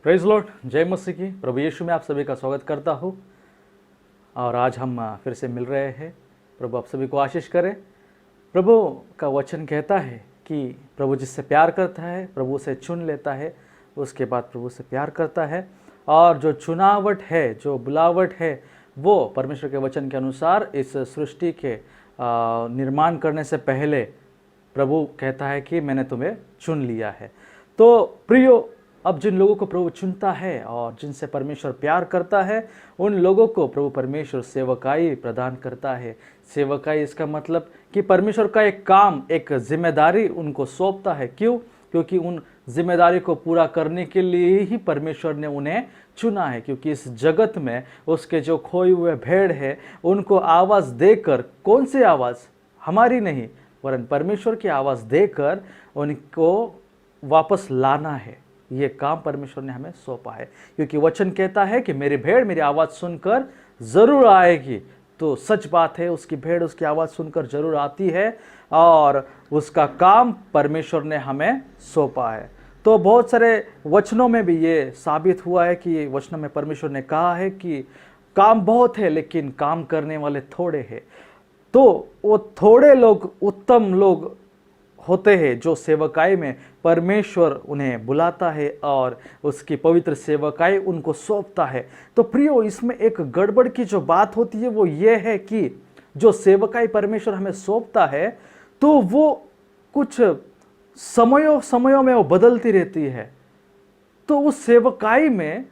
Praise Lord, जय मसीह की। प्रभु यीशु में आप सभी का स्वागत करता हूँ। और आज हम फिर से मिल रहे हैं। प्रभु आप सभी को आशीष करे। प्रभु का वचन कहता है कि प्रभु जिससे प्यार करता है प्रभु उसे चुन लेता है, उसके बाद प्रभु से प्यार करता है। और जो चुनावट है, जो बुलावट है, वो परमेश्वर के वचन के अनुसार इस सृष्टि के निर्माण करने से पहले प्रभु कहता है कि मैंने तुम्हें चुन लिया है। तो प्रियो, अब जिन लोगों को प्रभु चुनता है और जिनसे परमेश्वर प्यार करता है, उन लोगों को प्रभु परमेश्वर सेवकाई प्रदान करता है। सेवकाई इसका मतलब कि परमेश्वर का एक काम, एक जिम्मेदारी उनको सौंपता है। क्यों? क्योंकि उन जिम्मेदारी को पूरा करने के लिए ही परमेश्वर ने उन्हें चुना है। क्योंकि इस जगत में उसके जो खोए हुए भेड़ है, उनको आवाज़ देकर, कौन सी आवाज़? हमारी नहीं, वरन परमेश्वर की आवाज़ देकर उनको वापस लाना है। ये काम परमेश्वर ने हमें सौंपा है। क्योंकि वचन कहता है कि मेरी भेड़ मेरी आवाज़ सुनकर ज़रूर आएगी। तो सच बात है, उसकी भेड़ उसकी आवाज़ सुनकर ज़रूर आती है और उसका काम परमेश्वर ने हमें सौंपा है। तो बहुत सारे वचनों में भी ये साबित हुआ है कि वचनों में परमेश्वर ने कहा है कि काम बहुत है लेकिन काम करने वाले थोड़े हैं। तो वो थोड़े लोग उत्तम लोग होते हैं जो सेवकाई में परमेश्वर उन्हें बुलाता है और उसकी पवित्र सेवकाई उनको सौंपता है। तो प्रियो, इसमें एक गड़बड़ की जो बात होती है वो ये है कि जो सेवकाई परमेश्वर हमें सौंपता है तो वो कुछ समयों में वो बदलती रहती है। तो उस सेवकाई में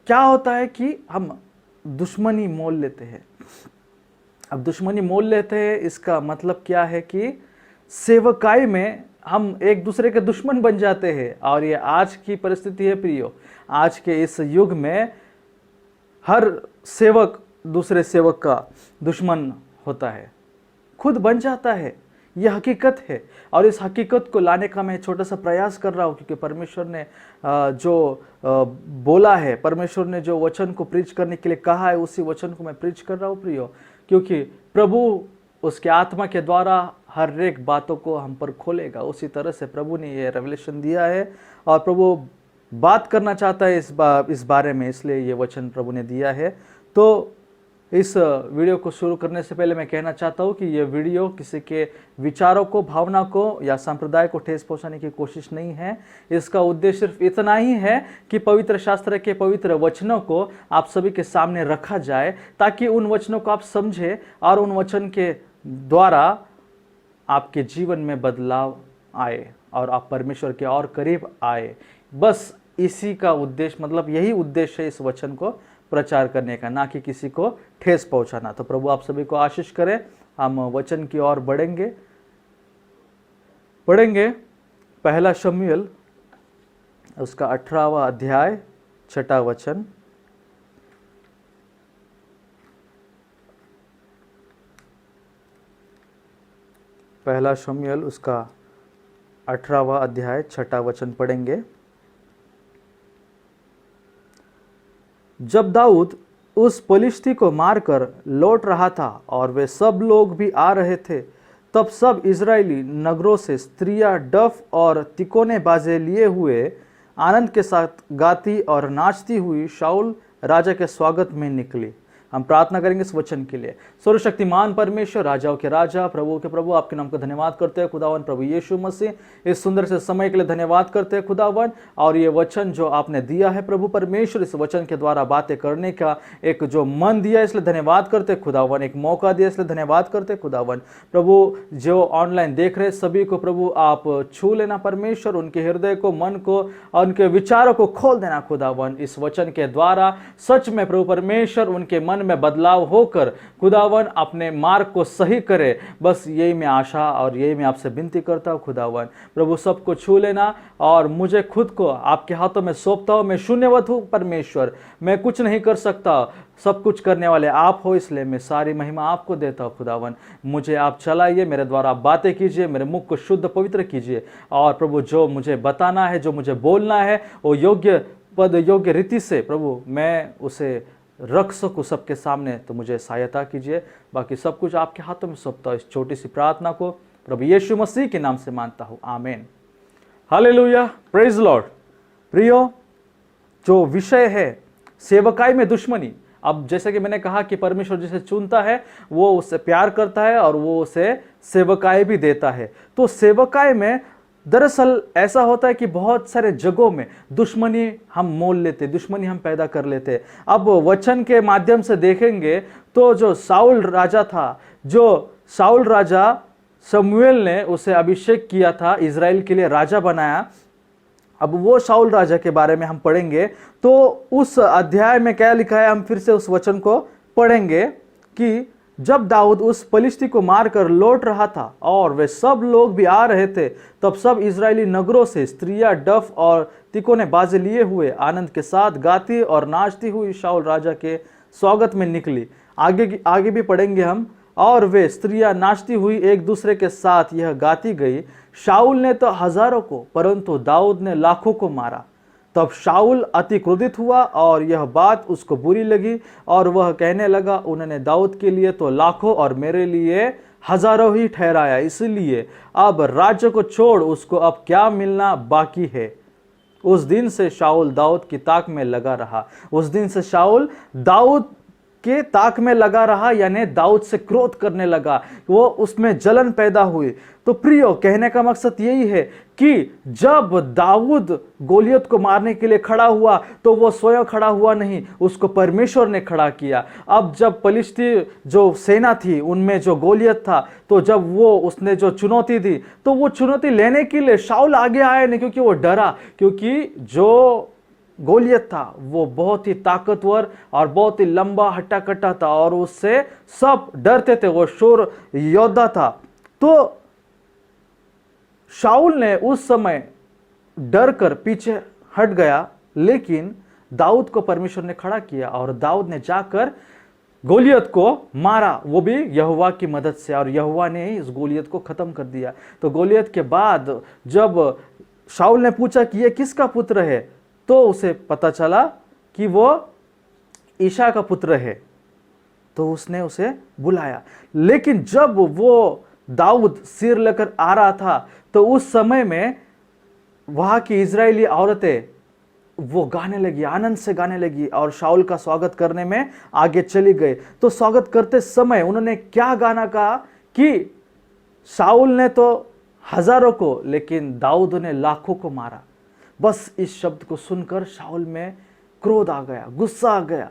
क्या होता है कि हम दुश्मनी मोल लेते हैं। अब दुश्मनी मोल लेते हैं, इसका मतलब क्या है कि सेवकाई में हम एक दूसरे के दुश्मन बन जाते हैं। और ये आज की परिस्थिति है प्रियो। आज के इस युग में हर सेवक दूसरे सेवक का दुश्मन होता है, खुद बन जाता है। यह हकीकत है और इस हकीकत को लाने का मैं छोटा सा प्रयास कर रहा हूँ। क्योंकि परमेश्वर ने जो बोला है, परमेश्वर ने जो वचन को प्रीच करने के लिए कहा है, उसी वचन को मैं प्रीच कर रहा हूँ प्रियो। क्योंकि प्रभु उसके आत्मा के द्वारा हर एक बातों को हम पर खोलेगा। उसी तरह से प्रभु ने ये रेवलेशन दिया है और प्रभु बात करना चाहता है इस बारे में, इसलिए ये वचन प्रभु ने दिया है। तो इस वीडियो को शुरू करने से पहले मैं कहना चाहता हूँ कि यह वीडियो किसी के विचारों को, भावना को या संप्रदाय को ठेस पहुँचाने की कोशिश नहीं है। इसका उद्देश्य सिर्फ इतना ही है कि पवित्र शास्त्र के पवित्र वचनों को आप सभी के सामने रखा जाए, ताकि उन वचनों को आप समझें और उन वचन के द्वारा आपके जीवन में बदलाव आए और आप परमेश्वर के और करीब आए। बस इसी का उद्देश्य, मतलब यही उद्देश्य है इस वचन को प्रचार करने का, ना कि किसी को ठेस पहुंचाना। तो प्रभु आप सभी को आशीष करे। हम वचन की ओर पढ़ेंगे पहला शमूएल उसका 18वां अध्याय 6वां वचन। पहला शमूएल उसका 18वां अध्याय 6वां वचन पढ़ेंगे। जब दाऊद उस पलिश्ती को मारकर लौट रहा था और वे सब लोग भी आ रहे थे, तब सब इजरायली नगरों से स्त्रियां डफ और तिकोने बाजे लिए हुए आनंद के साथ गाती और नाचती हुई शाऊल राजा के स्वागत में निकली। हम प्रार्थना करेंगे इस वचन के लिए। सर्वशक्तिमान परमेश्वर, राजाओं के राजा, प्रभु के प्रभु, आपके नाम का धन्यवाद करते हैं खुदावन। प्रभु यीशु मसीह, इस सुंदर से समय के लिए धन्यवाद करते हैं खुदावन। और ये वचन जो आपने दिया है प्रभु परमेश्वर, इस वचन के द्वारा बातें करने का एक जो मन दिया, इसलिए धन्यवाद करते खुदावन। एक मौका दिया, इसलिए धन्यवाद करते खुदावन। प्रभु जो ऑनलाइन देख रहे सभी को प्रभु आप छू लेना परमेश्वर, उनके हृदय को, मन को और उनके विचारों को खोल देना खुदावन। इस वचन के द्वारा सच में प्रभु परमेश्वर उनके मन में बदलाव होकर खुदावन अपने मार्ग को सही करे। बस यही मैं आशा और यही मैं आपसे विनती करता हूँ खुदावन। प्रभु सबको छू लेना और मुझे खुद को आपके हाथों में सौंपता हूँ। मैं शून्यवत हूँ परमेश्वर, मैं कुछ नहीं कर सकता, सब कुछ करने वाले आप हो, इसलिए मैं सारी महिमा आपको देता हूँ खुदावन। मुझे आप चलाइए, मेरे द्वारा बातें कीजिए, मेरे मुख को शुद्ध पवित्र कीजिए। और प्रभु जो मुझे बताना है, जो मुझे बोलना है, वो योग्य रीति से प्रभु मैं उसे रख सकूँ सबके सामने। तो मुझे सहायता कीजिए। बाकी सब कुछ आपके हाथों में सौंपता हूँ। इस छोटी सी प्रार्थना को प्रभु यीशु मसीह के नाम से मानता हूँ, आमीन। Hallelujah, praise Lord. प्रियो, जो विषय है सेवकाई में दुश्मनी, अब जैसे कि मैंने कहा कि परमेश्वर जिसे चुनता है वो उससे प्यार करता है और वो उसे सेवकाई भी देता है। तो सेवकाई में दरअसल ऐसा होता है कि बहुत सारे जगहों में दुश्मनी हम मोल लेते, दुश्मनी हम पैदा कर लेते। अब वचन के माध्यम से देखेंगे तो जो शाऊल राजा था, जो शाऊल राजा शमूएल ने उसे अभिषेक किया था, इजराइल के लिए राजा बनाया। अब वो शाऊल राजा के बारे में हम पढ़ेंगे तो उस अध्याय में क्या लिखा है, हम फिर से उस वचन को पढ़ेंगे कि जब दाऊद उस पलिश्ती को मारकर लौट रहा था और वे सब लोग भी आ रहे थे, तब सब इजरायली नगरों से स्त्रियां डफ और तिकोने बाजे लिए हुए आनंद के साथ गाती और नाचती हुई शाऊल राजा के स्वागत में निकली। आगे भी पढ़ेंगे हम। और वे स्त्रियां नाचती हुई एक दूसरे के साथ यह गाती गई, शाऊल ने तो हजारों को परंतु दाऊद ने लाखों को मारा। तब शाऊल अति क्रोधित हुआ और यह बात उसको बुरी लगी और वह कहने लगा, उन्होंने दाऊद के लिए तो लाखों और मेरे लिए हजारों ही ठहराया, इसलिए अब राज्य को छोड़ उसको अब क्या मिलना बाकी है। उस दिन से शाऊल दाऊद की ताक में लगा रहा। उस दिन से शाऊल दाऊद के ताक में लगा रहा, यानी दाऊद से क्रोध करने लगा, वो उसमें जलन पैदा हुई। तो प्रियो, कहने का मकसद यही है कि जब दाऊद गोलियत को मारने के लिए खड़ा हुआ तो वो स्वयं खड़ा हुआ नहीं, उसको परमेश्वर ने खड़ा किया। अब जब पलिश्ती जो सेना थी उनमें जो गोलियत था, तो जब वो उसने जो चुनौती दी तो वो चुनौती लेने के लिए शाऊल आगे आया नहीं, क्योंकि वो डरा, क्योंकि जो गोलियत था वो बहुत ही ताकतवर और बहुत ही लंबा हट्टा कट्टा था और उससे सब डरते थे, वो शूर योद्धा था। तो शाऊल ने उस समय डर कर पीछे हट गया, लेकिन दाऊद को परमेश्वर ने खड़ा किया और दाऊद ने जाकर गोलियत को मारा, वो भी यहोवा की मदद से, और यहोवा ने ही इस गोलियत को खत्म कर दिया। तो गोलियत के बाद जब शाऊल ने पूछा कि ये किसका पुत्र है, तो उसे पता चला कि वो ईशा का पुत्र है, तो उसने उसे बुलाया। लेकिन जब वो दाऊद सिर लेकर आ रहा था तो उस समय में वहां की इजरायली औरतें वो गाने लगी, आनंद से गाने लगी और शाऊल का स्वागत करने में आगे चली गई। तो स्वागत करते समय उन्होंने क्या गाना कहा कि शाऊल ने तो हजारों को लेकिन दाऊद ने लाखों को मारा। बस इस शब्द को सुनकर शाऊल में क्रोध आ गया, गुस्सा आ गया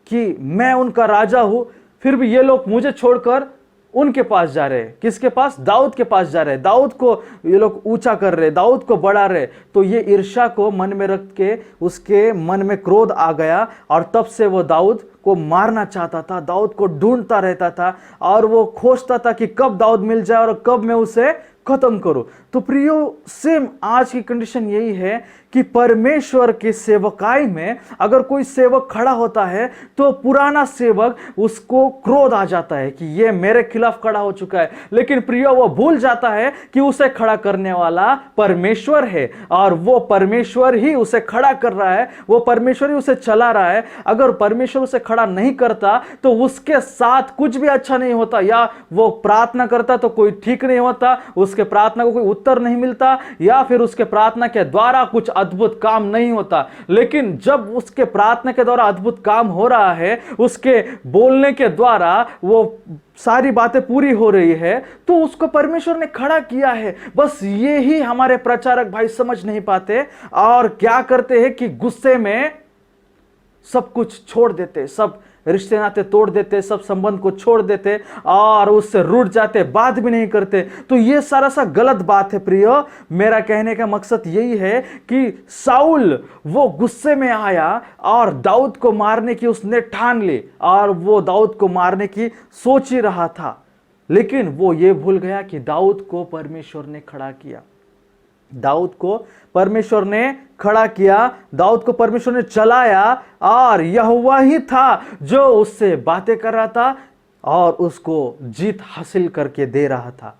कि मैं उनका राजा हूं, फिर भी ये लोग मुझे छोड़कर उनके पास जा रहे हैं। किसके पास? दाऊद के पास जा रहे हैं। दाऊद को ये लोग ऊंचा कर रहे, दाऊद को बढ़ा रहे। तो ये ईर्ष्या को मन में रख के उसके मन में क्रोध आ गया और तब से वो दाऊद को मारना चाहता था, दाऊद को ढूंढता रहता था और वो खोजता था कि कब दाऊद मिल जाए और कब मैं उसे खत्म करो। तो प्रियो, सेम आज की कंडीशन यही है कि परमेश्वर के सेवकाई में अगर कोई सेवक खड़ा होता है तो पुराना सेवक उसको क्रोध आ जाता है कि ये मेरे खिलाफ खड़ा हो चुका है, लेकिन प्रियो वो भूल जाता है कि उसे खड़ा करने वाला परमेश्वर है और वो परमेश्वर ही उसे खड़ा कर रहा है, वो परमेश्वर ही उसे चला रहा है। अगर परमेश्वर उसे खड़ा नहीं करता तो उसके साथ कुछ भी अच्छा नहीं होता, या वो प्रार्थना करता तो कोई ठीक नहीं होता, उसके प्रार्थना को कोई उत्तर नहीं मिलता, या फिर उसके प्रार्थना के द्वारा कुछ अद्भुत काम नहीं होता। लेकिन जब उसके प्रार्थना के द्वारा अद्भुत काम हो रहा है, उसके बोलने के द्वारा वो सारी बातें पूरी हो रही है, तो उसको परमेश्वर ने खड़ा किया है। बस ये ही हमारे प्रचारक भाई समझ नहीं पाते और क्या करते हैं कि गुस्से में सब कुछ छोड़ देते, सब रिश्ते नाते तोड़ देते, सब संबंध को छोड़ देते और उससे रूठ जाते, बात भी नहीं करते। तो ये सारा सा गलत बात है प्रियो। मेरा कहने का मकसद यही है कि शाऊल वो गुस्से में आया और दाऊद को मारने की उसने ठान ली और वो दाऊद को मारने की सोच ही रहा था, लेकिन वो ये भूल गया कि दाऊद को परमेश्वर ने खड़ा किया, दाऊद को परमेश्वर ने खड़ा किया, दाऊद को परमेश्वर ने चलाया और यहोवा ही था जो उससे बातें कर रहा था और उसको जीत हासिल करके दे रहा था।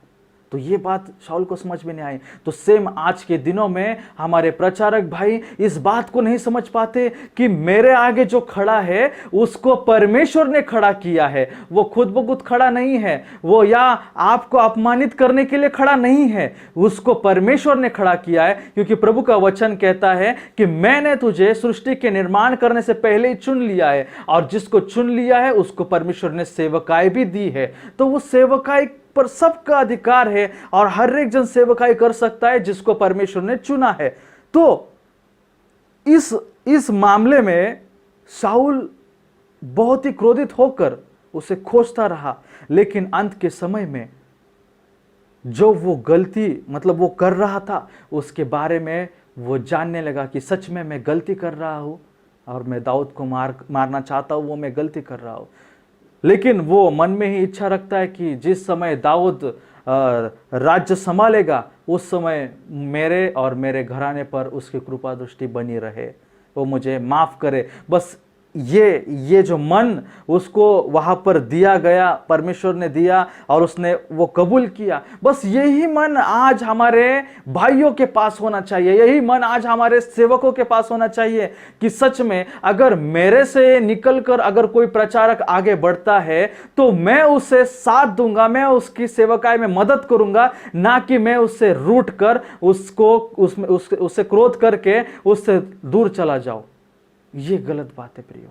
तो ये बात शाऊल को समझ में नहीं आई। तो सेम आज के दिनों में हमारे प्रचारक भाई इस बात को नहीं समझ पाते कि मेरे आगे जो खड़ा है उसको परमेश्वर ने खड़ा किया है, वो खुद ब खुद खड़ा नहीं है, वो या आपको अपमानित करने के लिए खड़ा नहीं है, उसको परमेश्वर ने खड़ा किया है। क्योंकि प्रभु का वचन कहता है कि मैंने तुझे सृष्टि के निर्माण करने से पहले ही चुन लिया है, और जिसको चुन लिया है उसको परमेश्वर ने सेवकाई भी दी है। तो वो सेवकाई पर सबका अधिकार है और हर एक जन सेवकाई कर सकता है जिसको परमेश्वर ने चुना है। तो इस मामले में शाऊल बहुत ही क्रोधित होकर उसे खोजता रहा, लेकिन अंत के समय में जो वो गलती मतलब वो कर रहा था उसके बारे में वो जानने लगा कि सच में मैं गलती कर रहा हूं और मैं दाऊद को मारना चाहता हूं, वो मैं गलती कर रहा हूं। लेकिन वो मन में ही इच्छा रखता है कि जिस समय दाऊद राज्य संभालेगा उस समय मेरे और मेरे घराने पर उसकी कृपा दृष्टि बनी रहे, वो मुझे माफ करे। बस ये जो मन उसको वहां पर दिया गया, परमेश्वर ने दिया और उसने वो कबूल किया, बस यही मन आज हमारे भाइयों के पास होना चाहिए, यही मन आज हमारे सेवकों के पास होना चाहिए कि सच में अगर मेरे से निकलकर अगर कोई प्रचारक आगे बढ़ता है तो मैं उसे साथ दूंगा, मैं उसकी सेवकाई में मदद करूंगा, ना कि मैं उससे रूठ कर उससे क्रोध करके उससे दूर चला जाऊं। ये गलत बात है प्रियो।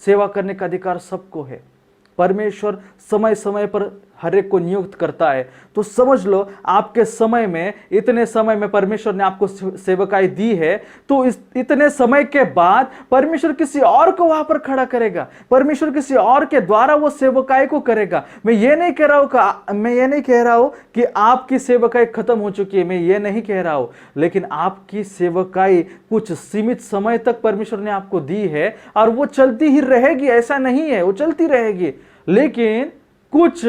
सेवा करने का अधिकार सबको है, परमेश्वर समय समय पर हर एक को नियुक्त करता है। तो समझ लो आपके समय में, इतने समय में परमेश्वर ने आपको सेवकाई दी है, तो इस इतने समय के बाद परमेश्वर किसी और को वहां पर खड़ा करेगा, परमेश्वर किसी और के द्वारा वो सेवकाई को करेगा। मैं ये नहीं कह रहा हूं कि आपकी सेवकाई खत्म हो चुकी है, मैं ये नहीं कह रहा हूं, लेकिन आपकी सेवकाई कुछ सीमित समय तक परमेश्वर ने आपको दी है और वो चलती ही रहेगी, ऐसा नहीं है, वो चलती रहेगी। लेकिन कुछ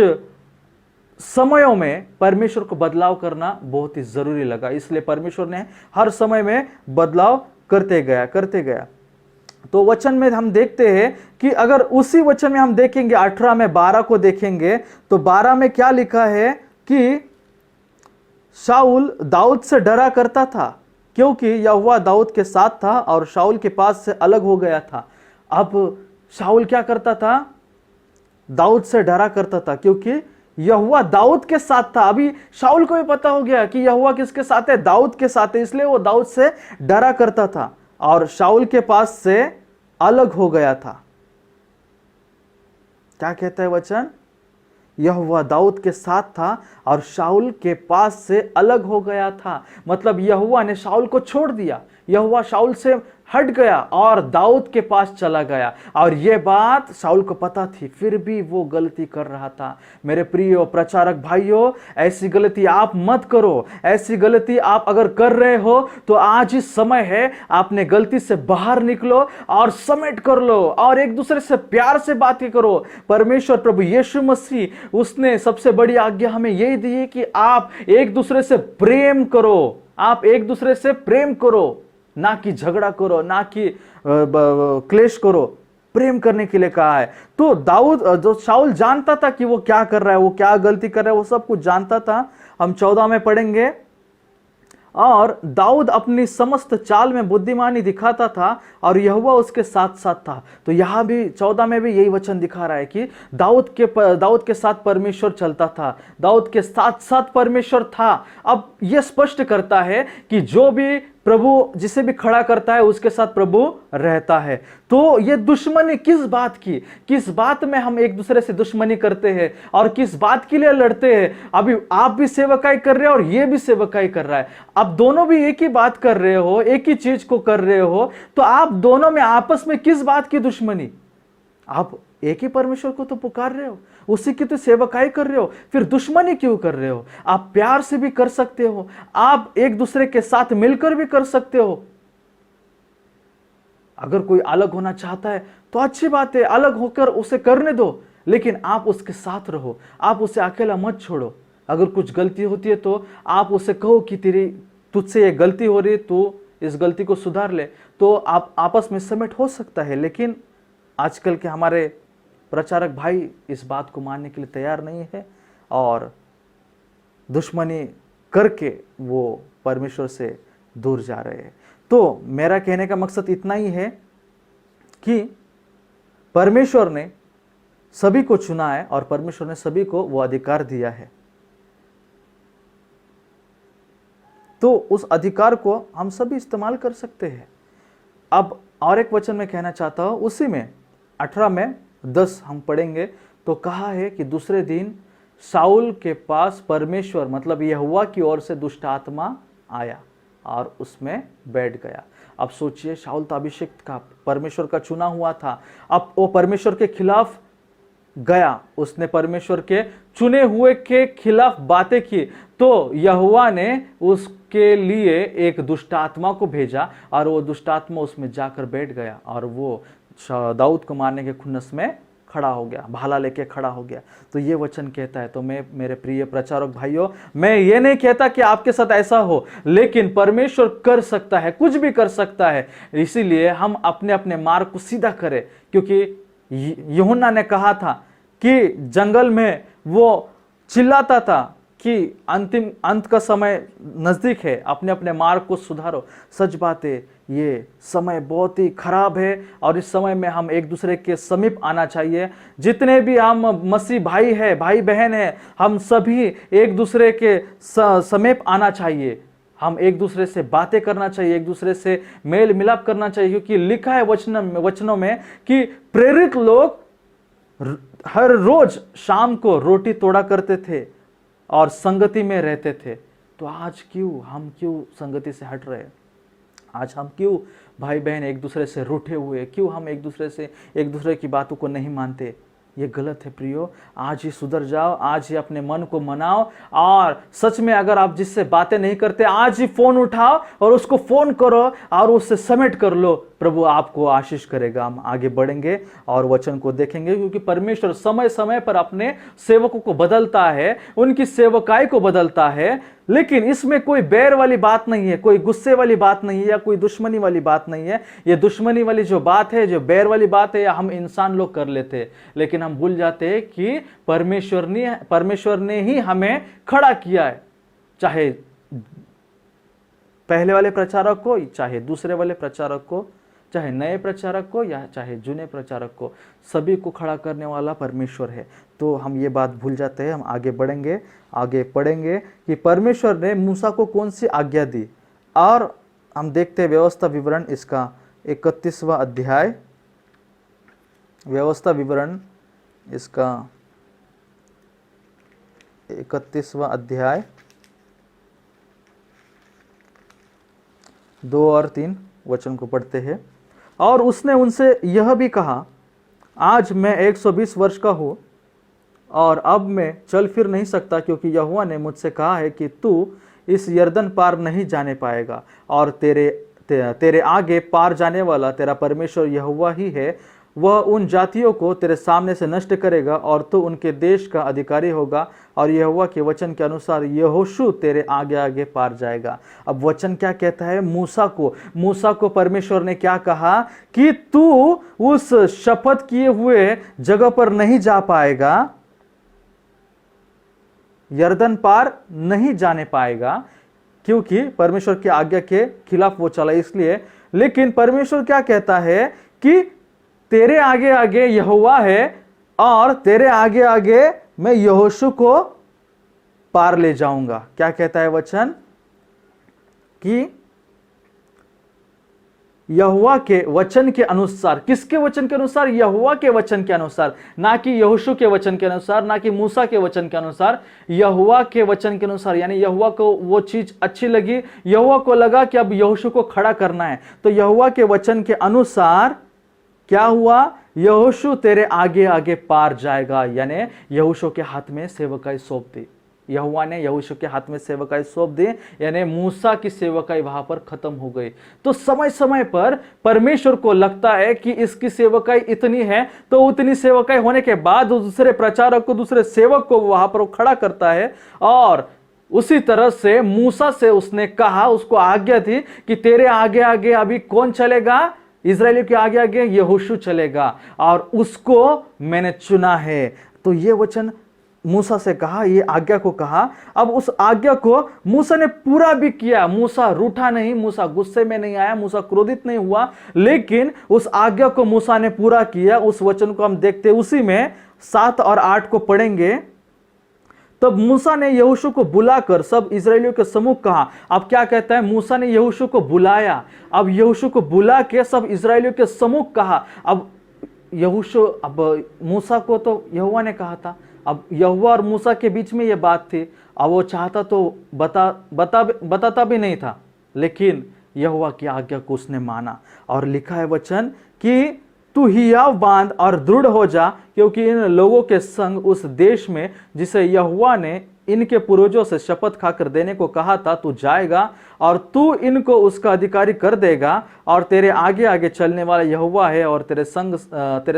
समयों में परमेश्वर को बदलाव करना बहुत ही जरूरी लगा, इसलिए परमेश्वर ने हर समय में बदलाव करते गया। तो वचन में हम देखते हैं कि अगर उसी वचन में हम देखेंगे 18 में 12 को देखेंगे तो 12 में क्या लिखा है कि शाऊल दाऊद से डरा करता था क्योंकि यहोवा दाऊद के साथ था और शाऊल के पास से अलग हो गया था। अब शाऊल क्या करता था? दाऊद से डरा करता था क्योंकि यहोवा दाऊद के साथ था। अभी शाऊल को भी पता हो गया कि यहोवा किसके साथ है? दाऊद के साथ है, इसलिए वो दाऊद से डरा करता था और शाऊल के पास से अलग हो गया था। क्या कहता है वचन? यहोवा दाऊद के साथ था और शाऊल के पास से अलग हो गया था। मतलब यहोवा ने शाऊल को छोड़ दिया, यहोवा शाऊल से हट गया और दाऊद के पास चला गया। और यह बात शाऊल को पता थी, फिर भी वो गलती कर रहा था। मेरे प्रिय प्रचारक भाइयों, ऐसी गलती आप मत करो। ऐसी गलती आप अगर कर रहे हो तो आज ही समय है, आपने गलती से बाहर निकलो और समेट कर लो और एक दूसरे से प्यार से बातें करो। परमेश्वर प्रभु यीशु मसीह, उसने सबसे बड़ी आज्ञा हमें यही दी है कि आप एक दूसरे से प्रेम करो, आप एक दूसरे से प्रेम करो, ना कि झगड़ा करो, ना कि क्लेश करो। प्रेम करने के लिए कहा है। तो दाऊद, जो शाऊल जानता था कि वो क्या कर रहा है, वो क्या गलती कर रहा है, वो सब कुछ जानता था। हम 14 में पढ़ेंगे, और दाऊद अपनी समस्त चाल में बुद्धिमानी दिखाता था और यहोवा उसके साथ साथ था। तो यहां भी 14 में भी यही वचन दिखा रहा है कि दाऊद के साथ परमेश्वर चलता था, दाऊद के साथ साथ परमेश्वर था। अब यह स्पष्ट करता है कि जो भी प्रभु जिसे भी खड़ा करता है उसके साथ प्रभु रहता है। तो ये दुश्मनी किस बात की, किस बात में हम एक दूसरे से दुश्मनी करते हैं और किस बात के लिए लड़ते हैं? अभी आप भी सेवकाई कर रहे हो और ये भी सेवकाई कर रहा है, आप दोनों भी एक ही बात कर रहे हो, एक ही चीज को कर रहे हो, तो आप दोनों में आपस में किस बात की दुश्मनी? आप एक ही परमेश्वर को तो पुकार रहे हो, उसी की तो सेवकाई कर रहे हो, फिर दुश्मनी क्यों कर रहे हो? आप प्यार से भी कर सकते हो, आप एक दूसरे के साथ मिलकर भी कर सकते हो। अगर कोई अलग होना चाहता है तो अच्छी बात है, अलग होकर उसे करने दो, लेकिन आप उसके साथ रहो, आप उसे अकेला मत छोड़ो। अगर कुछ गलती होती है तो आप उसे कहो कि तुझसे ये गलती हो रही है, तू इस गलती को सुधार ले, तो आप आपस में समेट हो सकता है। लेकिन आजकल के हमारे प्रचारक भाई इस बात को मानने के लिए तैयार नहीं है और दुश्मनी करके वो परमेश्वर से दूर जा रहे हैं। तो मेरा कहने का मकसद इतना ही है कि परमेश्वर ने सभी को चुना है और परमेश्वर ने सभी को वो अधिकार दिया है, तो उस अधिकार को हम सभी इस्तेमाल कर सकते हैं। अब और एक वचन में कहना चाहता हूं, उसी में 18 में 10 हम पढ़ेंगे, तो कहा है कि दूसरे दिन शाऊल के पास परमेश्वर मतलब यहोवा की ओर से दुष्ट आत्मा आया और उसमें बैठ गया। अब सोचिए, शाऊल तो अभिषेक का परमेश्वर का चुना हुआ था, अब वो परमेश्वर के खिलाफ गया, उसने परमेश्वर के चुने हुए के खिलाफ बातें की, तो यहोवा ने उसके लिए एक दुष्ट आत्मा को भेजा और वो दुष्ट आत्मा उसमें जाकर बैठ गया और वो दाऊद को मारने के खुन्नस में खड़ा हो गया, भाला लेके खड़ा हो गया। तो ये वचन कहता है, तो मैं मेरे प्रिय प्रचारक भाइयों, मैं ये नहीं कहता कि आपके साथ ऐसा हो, लेकिन परमेश्वर कर सकता है, कुछ भी कर सकता है। इसीलिए हम अपने अपने मार्ग को सीधा करें, क्योंकि यूहन्ना ने कहा था कि जंगल में वो चिल्लाता था कि अंतिम अंत का समय नजदीक है, अपने अपने मार्ग को सुधारो। सच बात है, ये समय बहुत ही खराब है और इस समय में हम एक दूसरे के समीप आना चाहिए। जितने भी हम मसीह भाई है, भाई बहन है, हम सभी एक दूसरे के समीप आना चाहिए। हम एक दूसरे से बातें करना चाहिए, एक दूसरे से मेल मिलाप करना चाहिए, क्योंकि लिखा है वचनों में कि प्रेरित लोग हर रोज शाम को रोटी तोड़ा करते थे और संगति में रहते थे। तो आज हम क्यों संगति से हट रहे? आज हम क्यों भाई बहन एक दूसरे से रूठे हुए? क्यों हम एक दूसरे की बातों को नहीं मानते? ये गलत है प्रियो। आज ही सुधर जाओ, आज ही अपने मन को मनाओ, और सच में अगर आप जिससे बातें नहीं करते, आज ही फोन उठाओ और उसको फोन करो और उससे समेट कर लो। प्रभु आपको आशीष करेगा। हम आगे बढ़ेंगे और वचन को देखेंगे, क्योंकि परमेश्वर समय समय पर अपने सेवकों को बदलता है, उनकी सेवकाई को बदलता है, लेकिन इसमें कोई बैर वाली बात नहीं है, कोई गुस्से वाली बात नहीं है या कोई दुश्मनी वाली बात नहीं है। ये दुश्मनी वाली जो बात है, जो बैर वाली बात है, हम इंसान लोग कर लेते हैं, लेकिन हम भूल जाते हैं कि परमेश्वर ने ही हमें खड़ा किया है। चाहे पहले वाले प्रचारक को, चाहे दूसरे वाले प्रचारक को, चाहे नए प्रचारक को या चाहे जुने प्रचारक को, सभी को खड़ा करने वाला परमेश्वर है। तो हम ये बात भूल जाते हैं। हम आगे बढ़ेंगे, आगे पढ़ेंगे कि परमेश्वर ने मूसा को कौन सी आज्ञा दी, और हम देखते हैं व्यवस्था विवरण इसका 31वां अध्याय, व्यवस्था विवरण इसका 31वां अध्याय 2 और 3 वचन को पढ़ते हैं। और उसने उनसे यह भी कहा, आज मैं 120 वर्ष का हूँ और अब मैं चल फिर नहीं सकता, क्योंकि यहोवा ने मुझसे कहा है कि तू इस यरदन पार नहीं जाने पाएगा, और तेरे आगे पार जाने वाला तेरा परमेश्वर यहोवा ही है। वह उन जातियों को तेरे सामने से नष्ट करेगा और तू उनके देश का अधिकारी होगा, और यहोवा के वचन के अनुसार यहोशू तेरे आगे आगे पार जाएगा। अब वचन क्या कहता है? मूसा को परमेश्वर ने क्या कहा कि तू उस शपथ किए हुए जगह पर नहीं जा पाएगा, यरदन पार नहीं जाने पाएगा, क्योंकि परमेश्वर की आज्ञा के खिलाफ वो चला इसलिए। लेकिन परमेश्वर क्या कहता है कि तेरे आगे आगे यहोवा है और तेरे आगे आगे मैं यहोशू को पार ले जाऊंगा। क्या कहता है वचन? कि यहोवा के वचन के अनुसार। किसके वचन के अनुसार? यहोवा के वचन के अनुसार, ना कि यहोशू के वचन के अनुसार, ना कि मूसा के वचन के अनुसार, यहोवा के वचन के अनुसार। यानी यहोवा को वो चीज अच्छी लगी, यहोवा को लगा कि अब यहोशू को खड़ा करना है, तो यहोवा के वचन के अनुसार क्या हुआ? यहोशू तेरे आगे आगे पार जाएगा। यानी यहोशू के हाथ में सेवकाई सौंप दी, यहोवा ने यहोशू के हाथ में सेवकाई सौंप दी, यानी मूसा की सेवकाई वहां पर खत्म हो गई। तो समय समय पर परमेश्वर को लगता है कि इसकी सेवकाई इतनी है, तो उतनी सेवकाई होने के बाद दूसरे प्रचारक को, दूसरे सेवक को वहां पर खड़ा करता है। और उसी तरह से मूसा से उसने कहा, उसको आज्ञा थी कि तेरे आगे आगे अभी कौन चलेगा? इजरायलियों के आगे आगे यहोशू चलेगा, और उसको मैंने चुना है। तो ये वचन मूसा से कहा, ये आज्ञा को कहा। अब उस आज्ञा को मूसा ने पूरा भी किया। मूसा रूठा नहीं, मूसा गुस्से में नहीं आया, मूसा क्रोधित नहीं हुआ, लेकिन उस आज्ञा को मूसा ने पूरा किया। उस वचन को हम देखते उसी में 7 और 8 को पढ़ेंगे। तब मूसा ने यहोशू को बुलाकर सब इजरायलियों के सम्मुख कहा। अब क्या कहता है, मूसा ने यहोशू को बुलाया। अब यहोशू को बुला के सब इजरायलियों के सम्मुख कहा। अब यहोशू, अब मूसा को तो यहोवा ने कहा था, अब यहोवा और मूसा के बीच में यह बात थी। अब वो चाहता तो बताता भी नहीं था, लेकिन यहोवा की आज्ञा को उसने माना। और लिखा है वचन कि तू हियाव बांध और दृढ़ हो जा, क्योंकि इन लोगों के संग उस देश में जिसे यहोवा ने इनके पूर्वजों से शपथ खाकर देने को कहा था तू जाएगा, और तू इनको उसका अधिकारी कर देगा। और तेरे आगे आगे चलने वाला यहोवा है और तेरे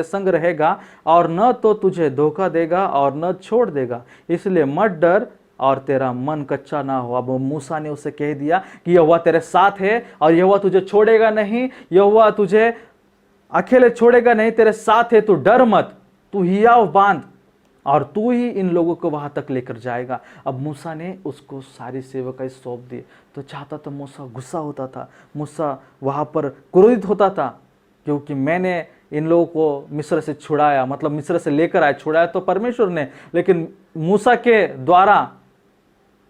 संग रहेगा, और न तो तुझे धोखा देगा और न छोड़ देगा। इसलिए मत डर और तेरा मन कच्चा ना हो। अब मूसा ने उसे कह दिया कि यहोवा तेरे साथ है और यहोवा तुझे छोड़ेगा नहीं, यहोवा तुझे अकेले छोड़ेगा नहीं, तेरे साथ है, तू डर मत, तू हियाव बांध और तू ही इन लोगों को वहां तक लेकर जाएगा। अब मूसा ने उसको सारी सेवकाई सौंप दी। तो चाहता तो मूसा गुस्सा होता था, मूसा वहां पर क्रोधित होता था, क्योंकि मैंने इन लोगों को मिस्र से छुड़ाया, मतलब मिस्र से लेकर आया। छुड़ाया तो परमेश्वर ने, लेकिन मूसा के द्वारा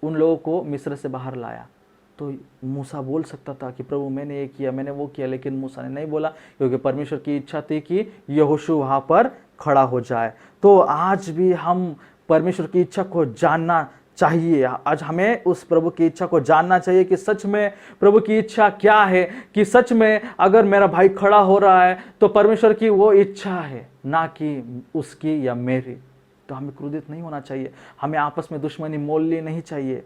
उन लोगों को मिस्र से बाहर लाया। तो मूसा बोल सकता था कि प्रभु मैंने ये किया, मैंने वो किया, लेकिन मूसा ने नहीं बोला, क्योंकि परमेश्वर की इच्छा थी कि यहोशू वहां पर खड़ा हो जाए। तो आज भी हम परमेश्वर की इच्छा को जानना चाहिए। आज हमें उस प्रभु की इच्छा को जानना चाहिए कि सच में प्रभु की इच्छा क्या है, कि सच में अगर मेरा भाई खड़ा हो रहा है तो परमेश्वर की वो इच्छा है, ना कि उसकी या मेरी। तो हमें क्रोधित नहीं होना चाहिए, हमें आपस में दुश्मनी मोल ली नहीं चाहिए,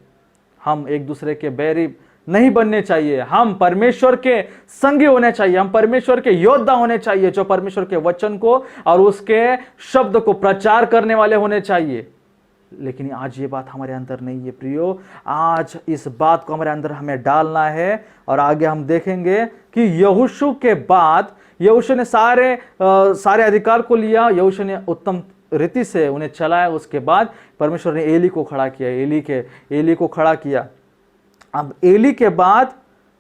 हम एक दूसरे के बैरी नहीं बनने चाहिए, हम परमेश्वर के संगी होने चाहिए, हम परमेश्वर के योद्धा होने चाहिए, जो परमेश्वर के वचन को और उसके शब्द को प्रचार करने वाले होने चाहिए। लेकिन आज ये बात हमारे अंदर नहीं है प्रियो। आज इस बात को हमारे अंदर हमें डालना है। और आगे हम देखेंगे कि यहोशू के बाद यहोशू ने सारे अधिकार को लिया, यहोशू ने उत्तम रीति से उन्हें चलाया। उसके बाद परमेश्वर ने एली को खड़ा किया, एली को खड़ा किया। अब एली के बाद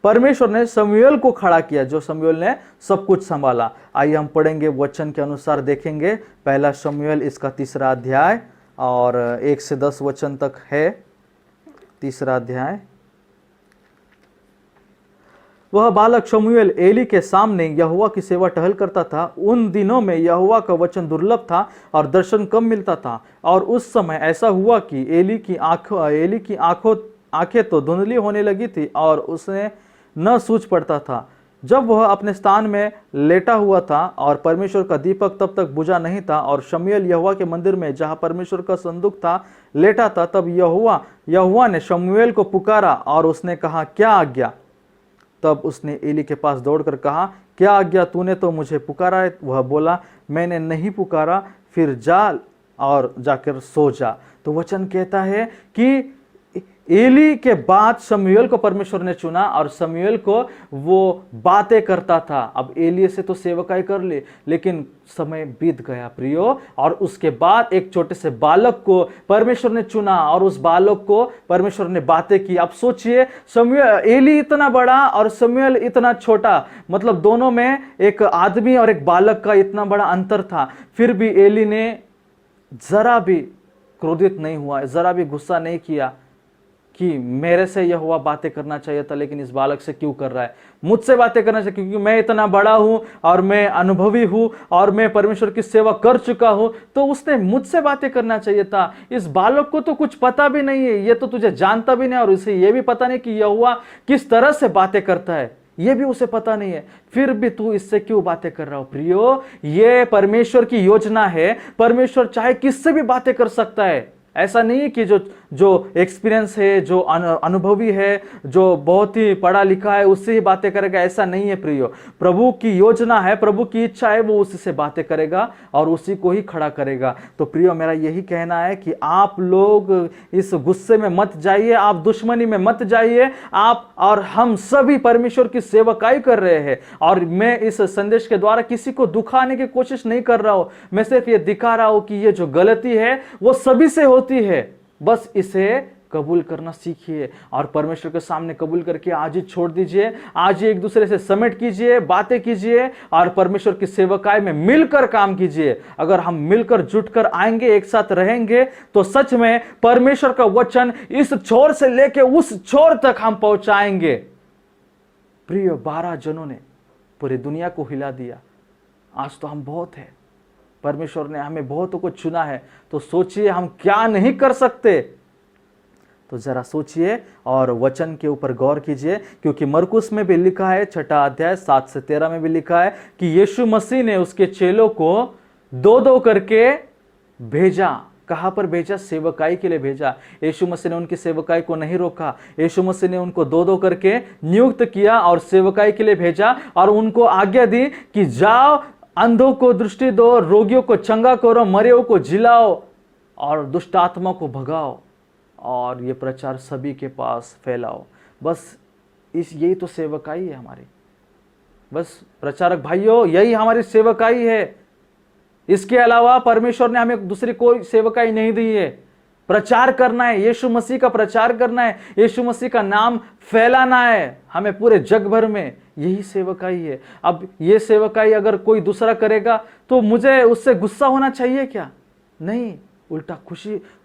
परमेश्वर ने शमूएल को खड़ा किया, जो शमूएल ने सब कुछ संभाला। आइए हम पढ़ेंगे, वचन के अनुसार देखेंगे। पहला शमूएल इसका 3रा अध्याय और 1 से 10 वचन तक है। 3रा अध्याय। वह बालक शमूएल एली के सामने यहोवा की सेवा टहल करता था। उन दिनों में यहोवा का वचन दुर्लभ था और दर्शन कम मिलता था। और उस समय ऐसा हुआ कि एली की आंखें तो धुंधली होने लगी थी और उसे न सूझ पड़ता था। जब वह अपने स्थान में लेटा हुआ था और परमेश्वर का दीपक तब तक बुझा नहीं था, और शमूएल यहोवा के मंदिर में जहां परमेश्वर का संदूक था लेटा था, तब यहोवा ने शमूएल को पुकारा और उसने कहा, क्या आज्ञा? तब उसने एली के पास दौड़कर कहा, क्या आज्ञा? तूने तो मुझे पुकारा है। वह बोला, मैंने नहीं पुकारा, फिर जा और जाकर सो जा। तो वचन कहता है कि एली के बाद शमूएल को परमेश्वर ने चुना और शमूएल को वो बातें करता था। अब एली से तो सेवकाई कर ली, लेकिन समय बीत गया प्रियो, और उसके बाद एक छोटे से बालक को परमेश्वर ने चुना और उस बालक को परमेश्वर ने बातें की। अब सोचिए, एली इतना बड़ा और शमूएल इतना छोटा, मतलब दोनों में एक आदमी और एक बालक का इतना बड़ा अंतर था। फिर भी एली ने जरा भी क्रोधित नहीं हुआ, जरा भी गुस्सा नहीं किया कि मेरे से यहोवा बातें करना चाहिए था, लेकिन इस बालक से क्यों कर रहा है? मुझसे बातें करना चाहिए, क्योंकि मैं इतना बड़ा हूं और मैं अनुभवी हूं और मैं परमेश्वर की सेवा कर चुका हूं, तो उसने मुझसे बातें करना चाहिए था। इस बालक को तो कुछ पता भी नहीं है, ये तो तुझे जानता भी नहीं, और उसे ये भी पता नहीं कि यहोवा किस तरह से बातें करता है, ये भी उसे पता नहीं है। फिर भी तू इससे क्यों बातें कर रहा हो? प्रियो, ये परमेश्वर की योजना है। परमेश्वर चाहे किससे भी बातें कर सकता है। ऐसा नहीं है कि जो जो एक्सपीरियंस है, जो अनुभवी है, जो बहुत ही पढ़ा लिखा है, उससे ही बातें करेगा, ऐसा नहीं है प्रियो। प्रभु की योजना है, प्रभु की इच्छा है, वो उसी से बातें करेगा और उसी को ही खड़ा करेगा। तो प्रियो, मेरा यही कहना है कि आप लोग इस गुस्से में मत जाइए, आप दुश्मनी में मत जाइए। आप और हम सभी परमेश्वर की सेवकाई कर रहे हैं, और मैं इस संदेश के द्वारा किसी को दुखाने की कोशिश नहीं कर रहा हूं। मैं सिर्फ ये दिखा रहा हूं कि ये जो गलती है वो सभी से होती है। बस इसे कबूल करना सीखिए और परमेश्वर के सामने कबूल करके आज ही छोड़ दीजिए। आज ही एक दूसरे से समेट कीजिए, बातें कीजिए और परमेश्वर की सेवकाई में मिलकर काम कीजिए। अगर हम मिलकर जुटकर आएंगे, एक साथ रहेंगे, तो सच में परमेश्वर का वचन इस छोर से लेके उस छोर तक हम पहुंचाएंगे। प्रिय, 12 जनों ने पूरी दुनिया को हिला दिया। आज तो हम बहुत है, परमेश्वर ने हमें बहुतों को चुना है, तो सोचिए हम क्या नहीं कर सकते। तो जरा सोचिए और वचन के ऊपर गौर कीजिए, क्योंकि मरकुस में भी लिखा है 6 अध्याय 7 से 13 में भी लिखा है कि यीशु मसीह ने उसके चेलों को 2-2 करके भेजा। कहां पर भेजा? सेवकाई के लिए भेजा। यीशु मसीह ने उनकी सेवकाई को नहीं रोका। यीशु मसीह ने उनको 2-2 करके नियुक्त किया और सेवकाई के लिए भेजा, और उनको आज्ञा दी कि जाओ, अंधों को दृष्टि दो, रोगियों को चंगा करो, मरियों को जिलाओ और दुष्ट आत्मा को भगाओ, और ये प्रचार सभी के पास फैलाओ। बस यही तो सेवकाई है हमारी। बस प्रचारक भाइयों, यही हमारी सेवकाई है। इसके अलावा परमेश्वर ने हमें दूसरी कोई सेवकाई नहीं दी है। प्रचार करना है, यीशु मसीह का प्रचार करना है, यीशु मसीह का नाम फैलाना है हमें पूरे जग भर में। यही सेवकाई है। अब ये सेवकाई अगर कोई दूसरा करेगा तो मुझे उससे गुस्सा होना चाहिए क्या? नहीं, उल्टा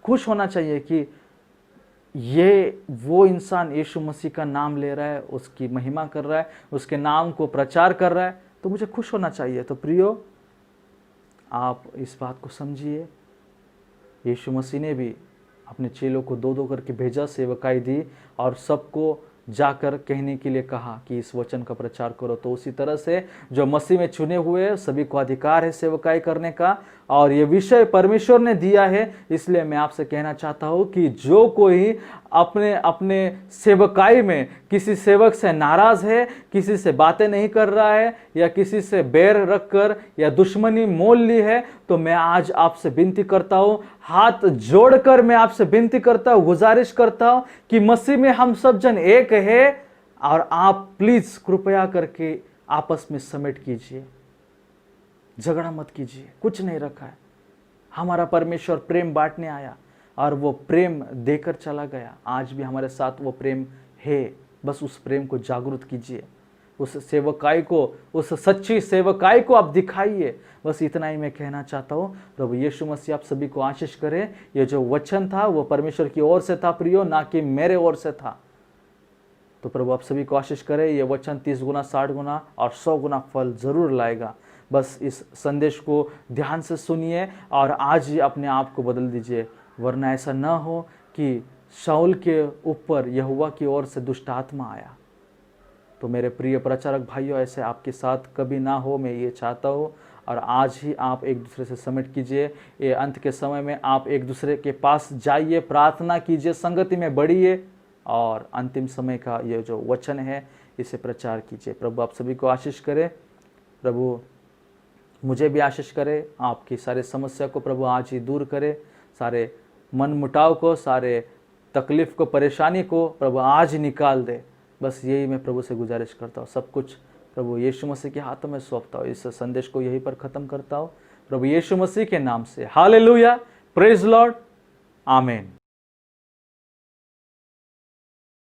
खुश होना चाहिए कि ये वो इंसान यीशु मसीह का नाम ले रहा है, उसकी महिमा कर रहा है, उसके नाम को प्रचार कर रहा है, तो मुझे खुश होना चाहिए। तो प्रियो, आप इस बात को समझिए। यीशु मसीह ने भी अपने चेलों को 2-2 करके भेजा, सेवकाई दी और सबको जाकर कहने के लिए कहा कि इस वचन का प्रचार करो। तो उसी तरह से जो मसीह में चुने हुए सभी को अधिकार है सेवकाई करने का, और ये विषय परमेश्वर ने दिया है। इसलिए मैं आपसे कहना चाहता हूं कि जो कोई अपने सेवकाई में किसी सेवक से नाराज है, किसी से बातें नहीं कर रहा है, या किसी से बैर रखकर या दुश्मनी मोल ली है, तो मैं आज आपसे विनती करता हूं, हाथ जोड़कर मैं आपसे विनती करता हूं, गुजारिश करता हूं कि मसीह में हम सब जन एक है, और आप प्लीज कृपया करके आपस में समेट कीजिए, झगड़ा मत कीजिए। कुछ नहीं रखा है। हमारा परमेश्वर प्रेम बांटने आया और वो प्रेम देकर चला गया। आज भी हमारे साथ वो प्रेम है। बस उस प्रेम को जागृत कीजिए, उस सेवकाई को, उस सच्ची सेवकाई को आप दिखाइए। बस इतना ही मैं कहना चाहता हूँ। प्रभु यीशु मसीह आप सभी को आशीष करे। ये जो वचन था वो परमेश्वर की ओर से था प्रियो, ना कि मेरे ओर से था। तो प्रभु आप सभी को आशीष करे। ये वचन 30 गुना, 60 गुना और 100 गुना फल जरूर लाएगा। बस इस संदेश को ध्यान से सुनिए और आज ही अपने आप को बदल दीजिए, वरना ऐसा न हो कि शाऊल के ऊपर यहोवा की ओर से दुष्ट आत्मा आया। तो मेरे प्रिय प्रचारक भाइयों, ऐसे आपके साथ कभी ना हो, मैं ये चाहता हूँ। और आज ही आप एक दूसरे से समेट कीजिए। ये अंत के समय में आप एक दूसरे के पास जाइए, प्रार्थना कीजिए, संगति में बढ़िए और अंतिम समय का ये जो वचन है इसे प्रचार कीजिए। प्रभु आप सभी को आशीष करे। प्रभु मुझे भी आशीष करे। आपकी सारे समस्या को प्रभु आज ही दूर करे। सारे मन मुटाव को, सारे तकलीफ को, परेशानी को प्रभु आज ही निकाल दे। बस यही मैं प्रभु से गुजारिश करता हूँ। सब कुछ प्रभु यीशु मसीह के हाथों में सौंपता हूँ। इस संदेश को यहीं पर ख़त्म करता हूँ प्रभु यीशु मसीह के नाम से। हालेलुया, प्रेज लॉर्ड, आमीन।